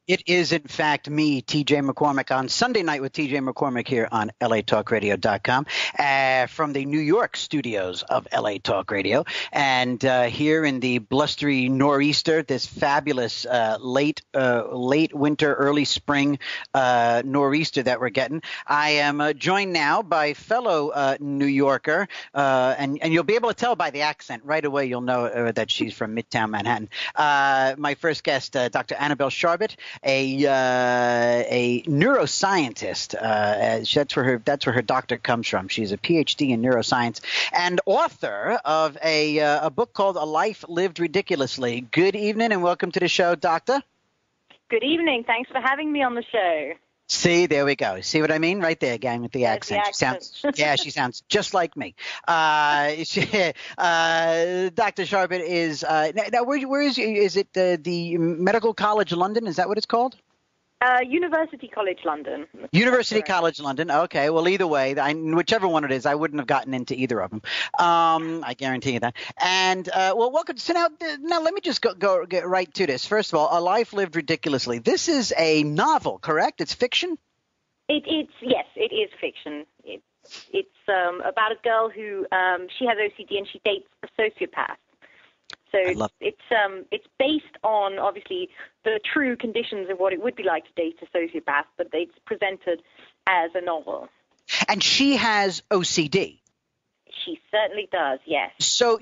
It is, in fact, me, TJ McCormack, on Sunday Night with TJ McCormack here on LATalkRadio.com from the New York studios of LA Talk Radio. And here in the blustery nor'easter, this fabulous late winter, early spring nor'easter that we're getting, I am joined now by fellow New Yorker, and you'll be able to tell by the accent right away. You'll know that she's from Midtown Manhattan. My first guest, Dr. Annabelle Charbit, a neuroscientist. That's where her doctor comes from. She's a PhD in neuroscience and author of a book called A Life Lived Ridiculously. Good evening and welcome to the show, Doctor. Good evening. Thanks for having me on the show. See, there we go. See what I mean? Right there, gang, with the accent. She sounds just like me. Dr. Charbit is now. Where is it? The Medical College London? Is that what it's called? University College London. University College London. Okay. Well, either way, whichever one it is, I wouldn't have gotten into either of them. I guarantee you that. And welcome. So now let me just get right to this. First of all, A Life Lived Ridiculously. This is a novel, correct? It's fiction. Yes, it is fiction. It's about a girl who she has OCD and she dates a sociopath. So it's based on, obviously, the true conditions of what it would be like to date a sociopath, but it's presented as a novel. And she has OCD. She certainly does, yes. So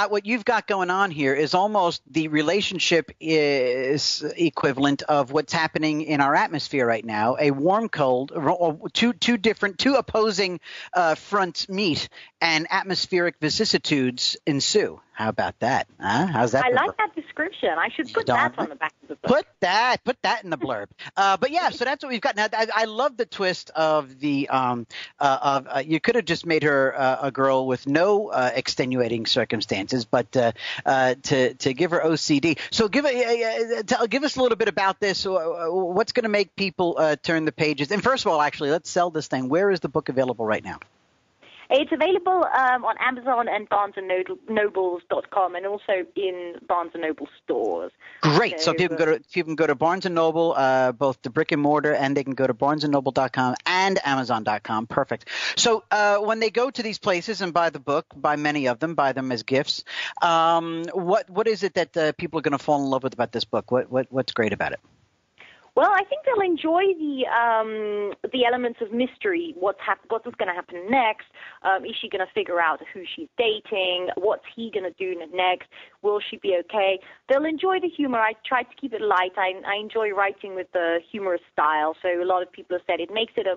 what you've got going on here is almost the relationship is equivalent of what's happening in our atmosphere right now. A warm, cold, two opposing fronts meet, and atmospheric vicissitudes ensue. How about that? How's that? I like that description. I should put that on the back of the book. Put that in the blurb. But yeah, so that's what we've got now. I love the twist of the you could have just made her a girl with no extenuating circumstances, but to give her OCD. So give us a little bit about this. What's going to make people turn the pages? And first of all, actually, let's sell this thing. Where is the book available right now? It's available on Amazon and BarnesandNobles.com, and also in Barnes and Noble stores. Great. So people can go to Barnes and Noble, both the brick and mortar, and they can go to BarnesandNoble.com and Amazon.com. Perfect. So when they go to these places and buy the book, buy many of them, buy them as gifts. What is it that people are going to fall in love with about this book? What's great about it? Well, I think they'll enjoy the elements of mystery. What's going to happen next? Is she going to figure out who she's dating? What's he going to do next? Will she be okay? They'll enjoy the humor. I tried to keep it light. I enjoy writing with the humorous style. So a lot of people have said it makes it a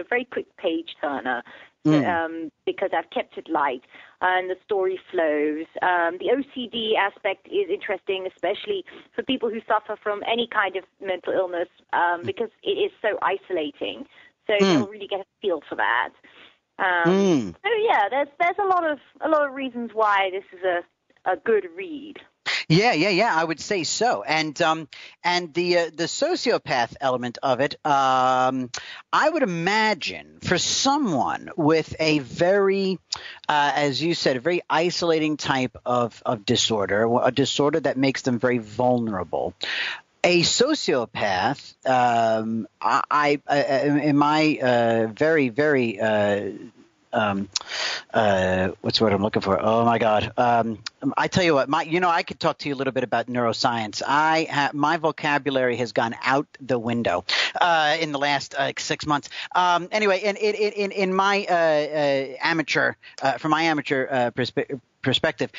very quick page turner. Because I've kept it light and the story flows. The OCD aspect is interesting, especially for people who suffer from any kind of mental illness, because it is so isolating. So they'll really get a feel for that. So yeah, there's a lot of reasons why this is a good read. Yeah. I would say so. And the sociopath element of it, I would imagine for someone with a very, as you said, a very isolating type of disorder, a disorder that makes them very vulnerable. A sociopath, in my very, very what's the word I'm looking for? Oh my God. I tell you what, I could talk to you a little bit about neuroscience. My vocabulary has gone out the window, in the last 6 months. Anyway, in my amateur perspective,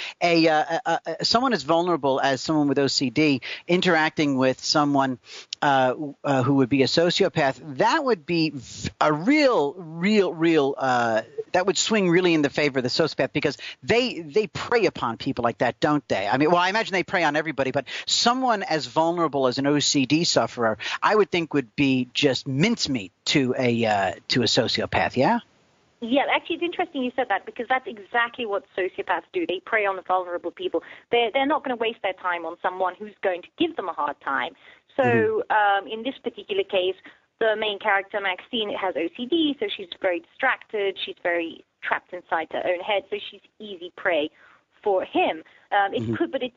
someone as vulnerable as someone with OCD interacting with someone who would be a sociopath, that would be a real that would swing really in the favor of the sociopath, because they prey upon people like that, don't they? I mean, well, I imagine they prey on everybody, but someone as vulnerable as an OCD sufferer, I would think would be just mincemeat to a sociopath. Yeah. Yeah, actually, it's interesting you said that, because that's exactly what sociopaths do. They prey on the vulnerable people. They're not going to waste their time on someone who's going to give them a hard time. So in this particular case, the main character, Maxine, has OCD, so she's very distracted. She's very trapped inside her own head, so she's easy prey for him. It could, but it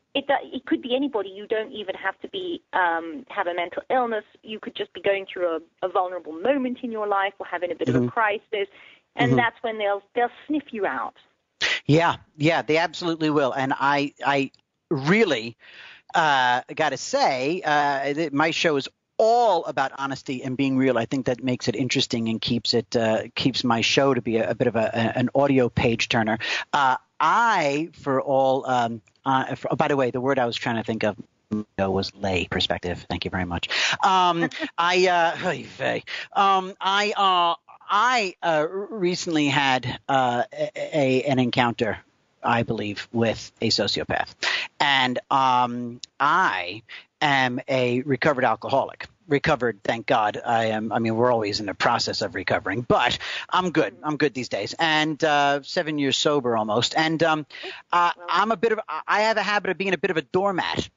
could be anybody. You don't even have to be have a mental illness. You could just be going through a vulnerable moment in your life or having a bit of a crisis, and that's when they'll sniff you out. Yeah, they absolutely will. And I really got to say, my show is all about honesty and being real. I think that makes it interesting and keeps my show to be a bit of an audio page turner. By the way, the word I was trying to think of was lay perspective. Thank you very much. I recently had an encounter, I believe, with a sociopath, and I am a recovered alcoholic. Recovered, thank God. I mean, we're always in the process of recovering, but I'm good. I'm good these days, and 7 years sober almost. And I have a habit of being a bit of a doormat,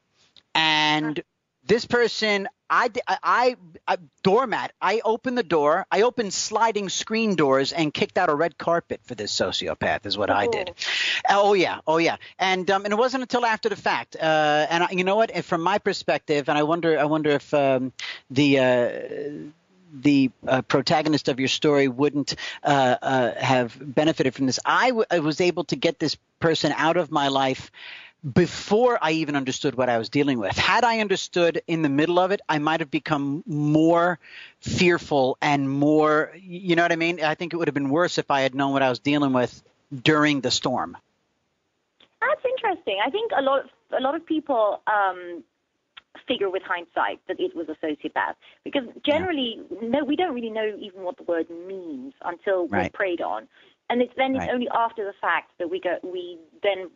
and this person, doormat. I opened the door. I opened sliding screen doors and kicked out a red carpet for this sociopath. Is what I did. Oh yeah. And it wasn't until after the fact. You know what? From my perspective, and I wonder if the protagonist of your story wouldn't have benefited from this. I was able to get this person out of my life before I even understood what I was dealing with. Had I understood in the middle of it, I might have become more fearful and more, you know what I mean? I think it would have been worse if I had known what I was dealing with during the storm. That's interesting. I think a lot of people figure with hindsight that it was a sociopath, because generally, we don't really know even what the word means until we're preyed on, and it's only after the fact that we then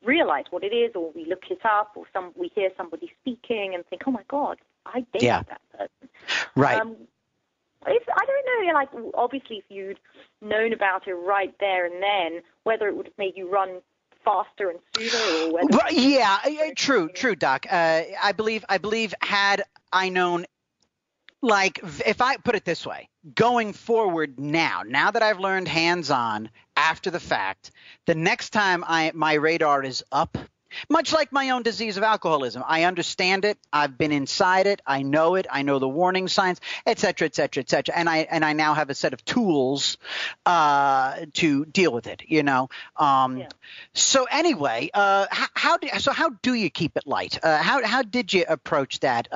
realize what it is, or we look it up, or we hear somebody speaking and think, oh my God, I dated that person. Right. I don't know, like, obviously if you'd known about it right there and then, whether it would have made you run faster and sooner, or whether... True, Doc. I believe had I known, like, if I put it this way, going forward now that I've learned hands-on after the fact, the next time my radar is up, much like my own disease of alcoholism, I understand it. I've been inside it. I know it. I know the warning signs, et cetera, et cetera, et cetera. And I now have a set of tools to deal with it, you know. So anyway, how do you keep it light? How did you approach that,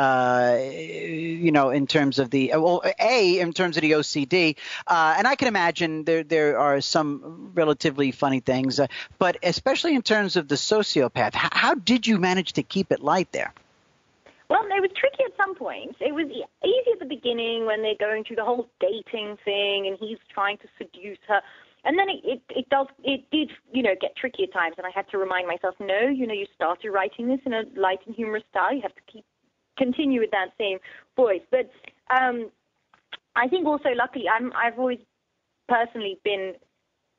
in terms of the OCD? And I can imagine there are some relatively funny things, but especially in terms of the sociopath, how did you manage to keep it light there? Well, it was tricky at some points. It was easy at the beginning when they're going through the whole dating thing and he's trying to seduce her. And then it did, get tricky at times. And I had to remind myself, no, you started writing this in a light and humorous style. You have to continue with that same voice. But I think also, luckily, I've always personally been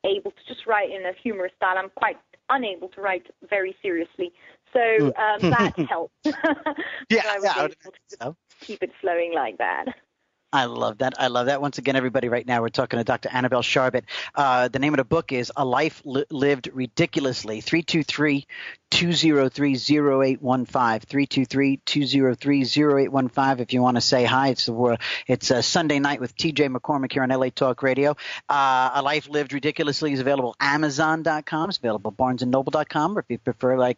able to just write in a humorous style. I'm quite unable to write very seriously, so that helped. I was able to keep it flowing like that. I love that. Once again, everybody, right now we're talking to Dr. Annabelle Charbit. The name of the book is A Life Lived Ridiculously. 323-203-0815. 323-203-0815. If you want to say hi, it's a Sunday night with TJ McCormack here on LA Talk Radio. A Life Lived Ridiculously is available Amazon.com. It's available BarnesandNoble.com. Or if you prefer to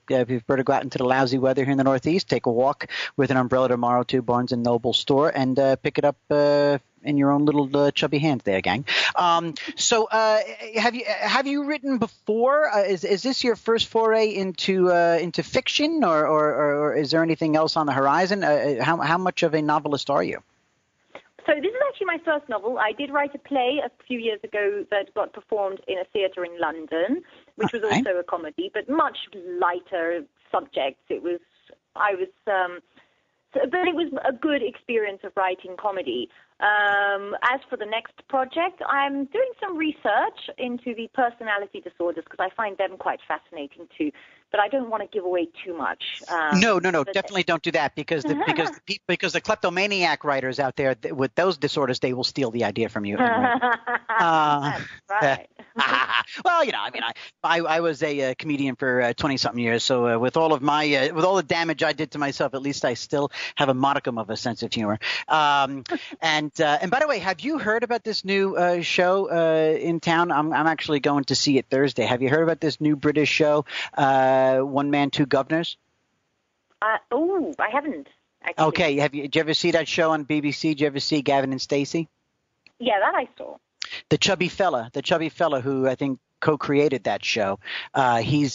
go out into the lousy weather here in the Northeast, take a walk with an umbrella tomorrow to Barnes and Noble store and pick it up in your own little chubby hands there, gang. So have you written before? Is this your first foray into fiction, or is there anything else on the horizon? How much of a novelist are you? So this is actually my first novel. I did write a play a few years ago that got performed in a theatre in London, which was also a comedy, but much lighter subjects. But it was a good experience of writing comedy. As for the next project, I'm doing some research into the personality disorders because I find them quite fascinating too. but I don't want to give away too much. No, definitely don't do that because the kleptomaniac writers out there with those disorders, they will steal the idea from you. That's right. Well, I mean, I was a comedian for 20-something years, so with all the damage I did to myself, at least I still have a modicum of a sense of humor. And by the way, have you heard about this new show in town? I'm actually going to see it Thursday. Have you heard about this new British show, One Man, Two Governors? I haven't. Actually. Okay, did you ever see that show on BBC? Did you ever see Gavin and Stacey? Yeah, that I saw. The chubby fella who I think co-created that show. He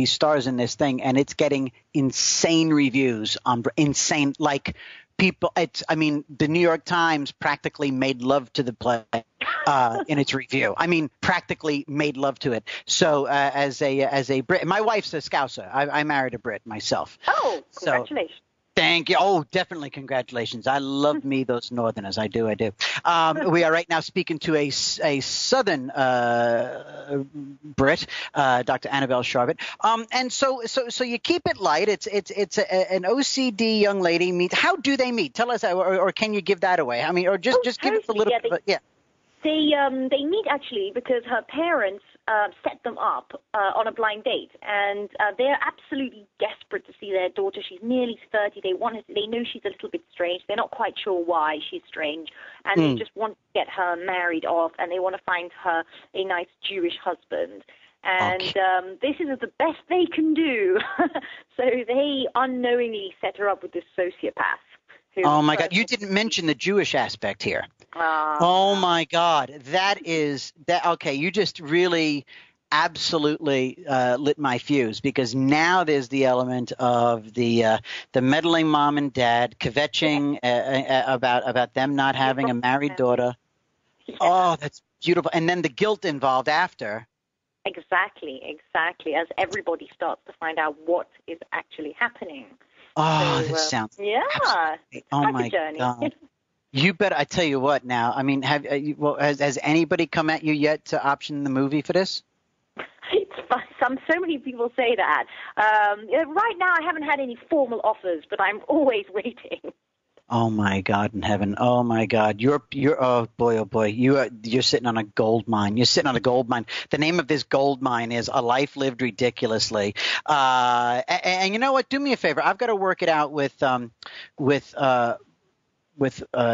stars in this thing, and it's getting insane reviews on insane, like people. The New York Times practically made love to the play in its review. I mean, practically made love to it. So as a Brit, my wife's a Scouser. I married a Brit myself. Oh, congratulations. So, thank you. Oh, definitely congratulations. I love me those Northerners. I do. We are right now speaking to a Southern Brit, Dr. Annabelle Charbit. And so you keep it light. It's an OCD young lady meet. How do they meet? Tell us, or can you give that away? I mean, or just give us a little bit. Yeah. They meet actually because her parents set them up on a blind date, and they're absolutely desperate to see their daughter. She's nearly 30. They know she's a little bit strange. They're not quite sure why she's strange, and they just want to get her married off, and they want to find her a nice Jewish husband. And this is the best they can do. So they unknowingly set her up with this sociopath. Oh my God! You didn't mention the Jewish aspect here. Oh my God! That is that. Okay, you just really, absolutely lit my fuse, because now there's the element of the meddling mom and dad kvetching about them not having a married daughter. Yeah. Oh, that's beautiful. And then the guilt involved after. Exactly. As everybody starts to find out what is actually happening. Oh, this sounds oh my God! You bet. I tell you what. Now, I mean, has anybody come at you yet to option the movie for this? It's fun. So many people say that. Right now, I haven't had any formal offers, but I'm always waiting. Oh my God in heaven! Oh my God! You're oh boy! You're sitting on a gold mine. You're sitting on a gold mine. The name of this gold mine is A Life Lived Ridiculously. And you know what? Do me a favor. I've got to work it out with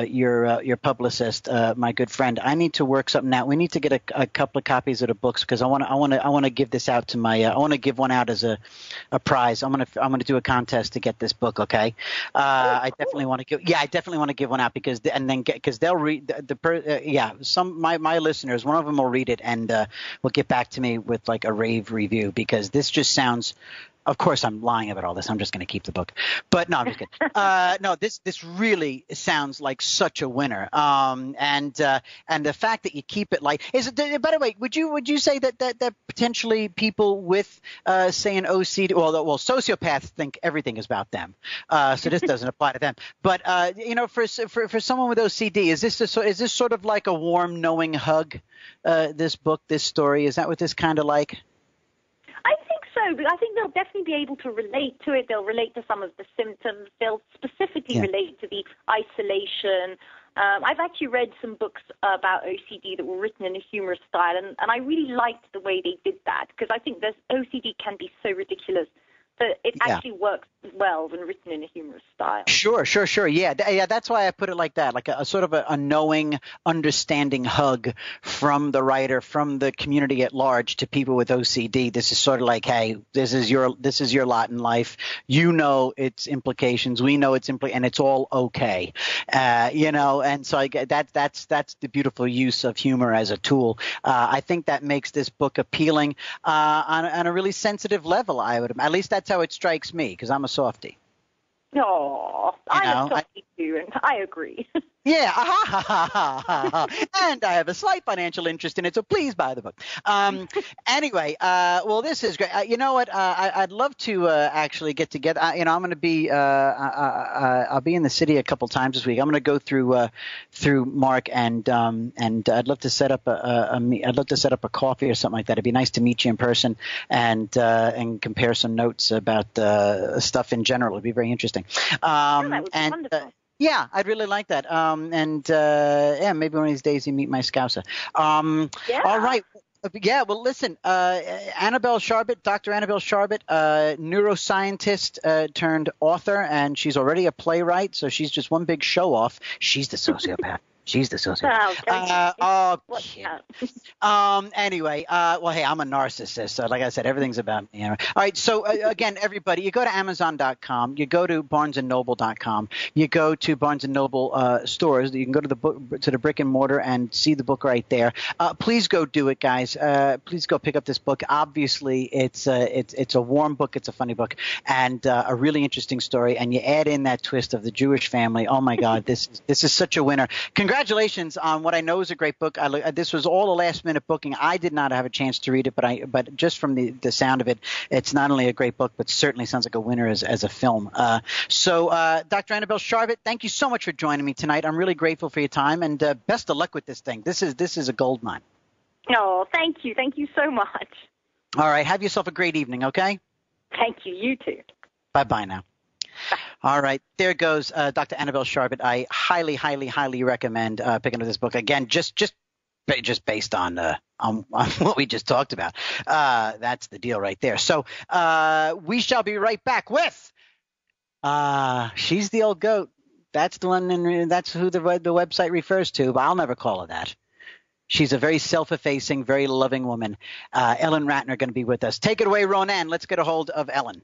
your publicist, my good friend. I need to work something out. We need to get a couple of copies of the books, because I want to give this out to my I want to give one out as a prize. I'm gonna do a contest to get this book. Okay. I definitely want to give one out, because they'll read my listeners, one of them will read it and will get back to me with like a rave review, because this just sounds. Of course, I'm lying about all this. I'm just going to keep the book. But no, I'm just kidding. No, this really sounds like such a winner. And the fact that you keep it light is. By the way, would you say that potentially people with say an OCD, well, sociopaths think everything is about them. So this doesn't apply to them. But for someone with OCD, is this sort of like a warm, knowing hug? This book, this story, is that what this kind of like? But I think they'll definitely be able to relate to it. They'll relate to some of the symptoms. They'll specifically relate to the isolation. I've actually read some books about OCD that were written in a humorous style, and I really liked the way they did that, because I think OCD can be so ridiculous that it actually works well when written in a humorous style. Sure. Yeah, that's why I put it like that, like a sort of a knowing, understanding hug from the writer, from the community at large to people with OCD. This is sort of like, hey, this is your lot in life. You know its implications. We know its and it's all okay. And so that's the beautiful use of humor as a tool. I think that makes this book appealing on a really sensitive level. At least that's how it strikes me, because I'm a softie. Oh, I love talking to you, and I agree. Yeah, and I have a slight financial interest in it, so please buy the book. Anyway, well, this is great. You know what? I'd love to actually get together. I'm going to be I'll be in the city a couple times this week. I'm going to go through Mark, and I'd love to set up a coffee or something like that. It'd be nice to meet you in person and compare some notes about stuff in general. It'd be very interesting. That would be wonderful. Yeah, I'd really like that. Maybe one of these days you meet my scouser. Yeah. All right. Yeah, well, listen, Annabelle Charbit, Dr. Annabelle Charbit, neuroscientist turned author, and she's already a playwright, so she's just one big show-off. She's the sociopath. She's the sociopath. Anyway, well, hey, I'm a narcissist. So like I said, everything's about me. All right. So again, everybody, you go to Amazon.com, you go to BarnesandNoble.com, you go to Barnes and Noble stores. You can go to the brick and mortar and see the book right there. Please go do it, guys. Please go pick up this book. Obviously, it's a warm book. It's a funny book and a really interesting story. And you add in that twist of the Jewish family. Oh my God, this is such a winner. Congratulations on what I know is a great book. This was all a last-minute booking. I did not have a chance to read it, but just from the sound of it, it's not only a great book, but certainly sounds like a winner as a film. So, Dr. Annabelle Charbit, thank you so much for joining me tonight. I'm really grateful for your time, and best of luck with this thing. This is a gold mine. Oh, thank you. Thank you so much. All right. Have yourself a great evening, okay? Thank you. You too. Bye-bye now. All right, there goes Dr. Annabelle Charbit. I highly, highly, highly recommend picking up this book. Again, just based on what we just talked about. That's the deal right there. So we shall be right back with She's the Old Goat. That's the one, and that's who the website refers to, but I'll never call her that. She's a very self-effacing, very loving woman. Ellen Ratner going to be with us. Take it away, Ronan. Let's get a hold of Ellen.